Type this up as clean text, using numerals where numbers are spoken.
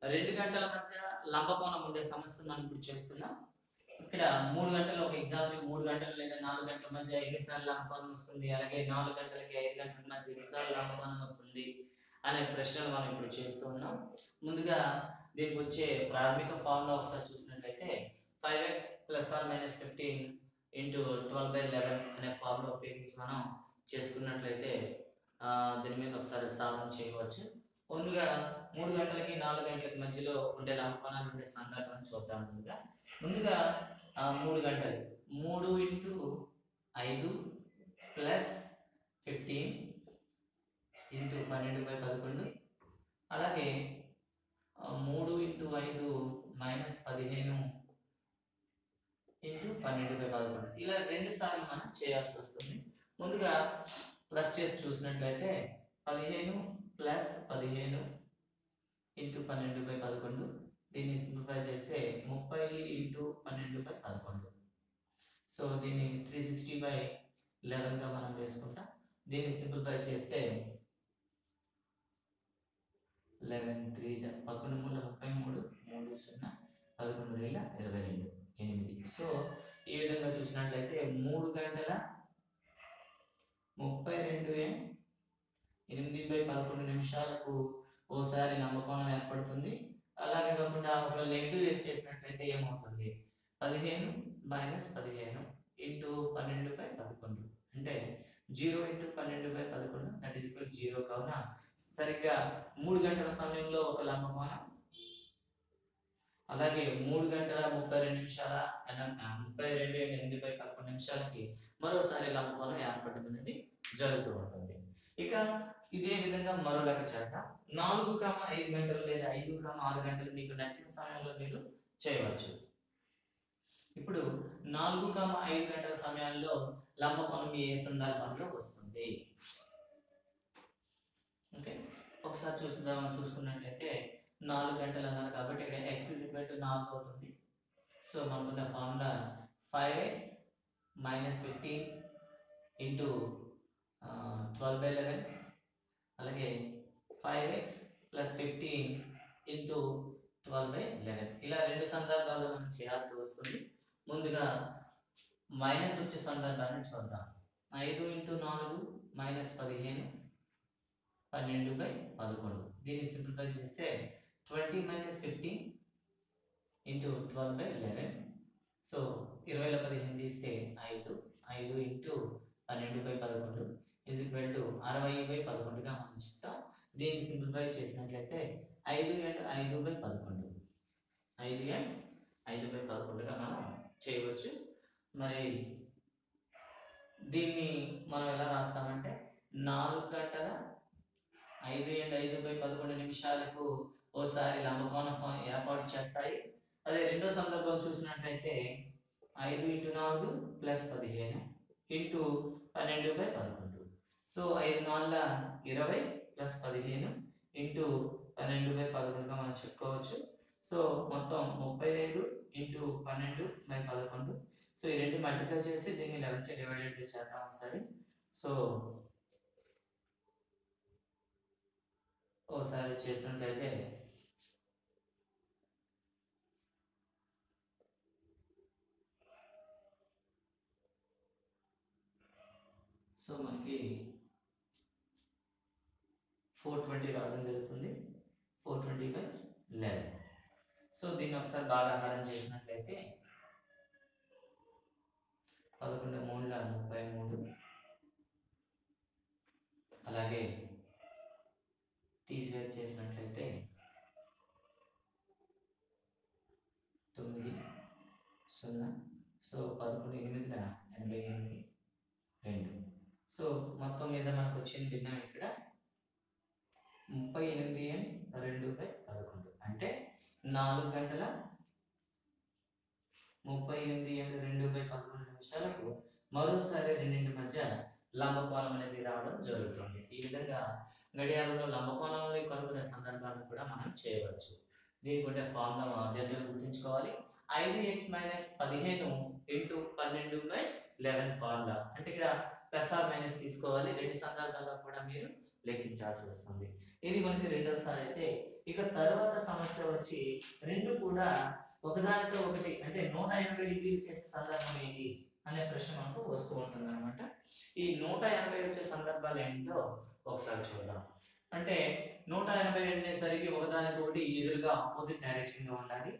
2 గంటల మధ్య లంబకోణం ఉండే సమస్య మనం ఇప్పుడు చేస్తున్నాం. ఇక్కడ 3 గంటలు ఒక ఎగ్జాంపుల్ 3 గంటలు లేదా 4 గంటల మధ్య ఎన్నిసార్లు లంబకోణం వస్తుంది, అలాగే 4 గంటలకి 5 గంటల మధ్య ఎన్నిసార్లు లంబకోణం వస్తుంది అనే ప్రశ్నలు మనం ఇప్పుడు చేస్తూ ఉన్నాం. ముందుగా దీనికి వచ్చే ప్రాథమిక ఫార్ములా ఒకసారి చూసినట్లయితే 5x ± 15 ఇంటూ 12/11 అనే ఫార్ములా ఉపయోగించి మనం చేసుకున్నట్లయితే దీని మీద ఒకసారి సాధన చేయవచ్చు. ముందుగా 3 గంటలకి 4 గంటలకి మధ్యలో ఉండే లంబకోణాలు ఉండే సందర్భాన్ని చూద్దాం. ముందుగా 3 గంటలు 3 ఇంటూ 5 ప్లస్ 15 ఇంటూ 12/11, అలాగే 3 ఇంటూ 5 మైనస్ 15 ఇంటూ 12/11 ఇలా 2 సార్లు మనం చేయాల్సి వస్తుంది. ముందుగా ప్లస్ చేసి చూసినట్లయితే 15 ప్లస్ 15 ఇంటూ 12/11, దీన్ని సింప్లిఫై చేస్తే 30 ఇంటూ 12/11. సో దీన్ని 360/11గా మనం వేసుకుంటాం. దీన్ని సింప్లిఫై చేస్తే 11 3 11 3 33 3 0 11 వేల 22 8. సో ఈ విధంగా చూసినట్లయితే 3 గంటల 32:8/11 నిమిషాలకు ఓసారి లంబకోణం ఏర్పడుతుంది. అలాగే కాకుండా ఒకవేళ నెగిటివ్ వేసి చేసినట్లయితే ఏమవుతుంది, 15 మైనస్ 15 ఇంటూ 12/11 అంటే 0 ఇంటూ 12/11 దట్ ఈస్ ఈక్వల్ 0. కావున సరిగ్గా 3 గంటల సమయంలో ఒక లంబకోణం, అలాగే 3 గంటల 32 నిమిషాల 32:8/11 నిమిషాలకి మరోసారి లంబకోణం ఏర్పడడం అనేది జరుగుతూ ఉంటుంది. ఇక ఇదే విధంగా మరో లెక్క చేద్దాం. 4,5 గంటలు లేదా 5,6 గంటలు మీకు నచ్చిన సమయంలో మీరు చేయవచ్చు. ఇప్పుడు 4,5 గంటల సమయాల్లో లంబకోణం ఏ సందర్భంలో వస్తుంది? ఓకే, ఒకసారి చూసుకున్నట్లయితే 4 గంటలు అన్నారు కాబట్టి ఇక్కడ x = 4 అవుతుంది. సో మనకున్న ఫార్ములా 5x - 15 ఇంటూ 12/11, అలాగే 5x + 15 ఇంటూ 12/11 ఇలా 2 సందర్భాల్లో మనం చేయాల్సి వస్తుంది. ముందుగా మైనస్ వచ్చే సందర్భాన్ని చూద్దాం. 5 ఇంటూ 4 మైనస్ 15 12/11, దీన్ని సింప్లిఫై చేస్తే 20 - 15 ఇంటూ 12/11. సో 20లో 15 తీస్తే 5 ఇంటూ 12/11 ఈజ్ ఈక్వల్ టు 60/11గా మనం చెప్తాం. దీన్ని సింప్లిఫై చేసినట్లయితే 5/5/11 5/5/11గా మనం చేయవచ్చు. మరి దీన్ని మనం ఎలా రాస్తామంటే 4 గంటల 5/5/11 నిమిషాలకు ఓసారి లంబకోణం ఏర్పాటు చేస్తాయి. అదే రెండో సందర్భం చూసినట్లయితే 5 into 4 plus 15 into 12/11. So 5 4 20 plus 15 into 12/11గా మనం చెప్పుకోవచ్చు. సో మొత్తం 35 ఇంటూ 12/11. సో ఈ రెండు మల్టిప్లై చేసి దీన్ని 11 డివైడెడ్ చేద్దాం ఒకసారి. సో ఒకసారి చేసినట్లయితే సో మనకి 420 రావడం జరుగుతుంది. 420/11. సో దీన్ని ఒకసారి భాగాహారం చేసినట్లయితే 11 3 33, అలాగే తీసివేసి చేసినట్లయితే 9 0. సో 11 8 88 2. సో మొత్తం మీద మనకు వచ్చిన భిన్నం ఇక్కడ 38/2/11 అంటే 4 గంటల 38/2/11 నిమిషాలకు మరోసారి రెండింటి మధ్య లంబకోణం అనేది రావడం జరుగుతుంది. ఈ విధంగా గడియారంలో లంబకోణాలను కనుగొనే సందర్భాన్ని కూడా మనం చేయవచ్చు. దీనికి ఉండే ఫార్ములా అభ్యర్థులు గుర్తుంచుకోవాలి. 5x - 15 ఇంటూ 12/11 ఫార్ములా అంటే ఇక్కడ ప్లస్ ఆర్ మైనస్ తీసుకోవాలి. రెండు సందర్భాల్లో కూడా మీరు లెక్కించాల్సి వస్తుంది. ఇది మనకి రెండోసారి అయితే ఇక తర్వాత సమస్య వచ్చి రెండు కూడా ఒకదానితో ఒకటి అంటే 180 డిగ్రీలు చేసే సందర్భం ఏంటి అనే ప్రశ్న మనకు వస్తూ ఉంటుంది అనమాట. ఈ 180 వచ్చే సందర్భాలు ఏంటో ఒకసారి చూద్దాం. అంటే 180 అనేసరికి ఒకదానికొకటి ఎదురుగా ఆపోజిట్ డైరెక్షన్ గా ఉండాలి.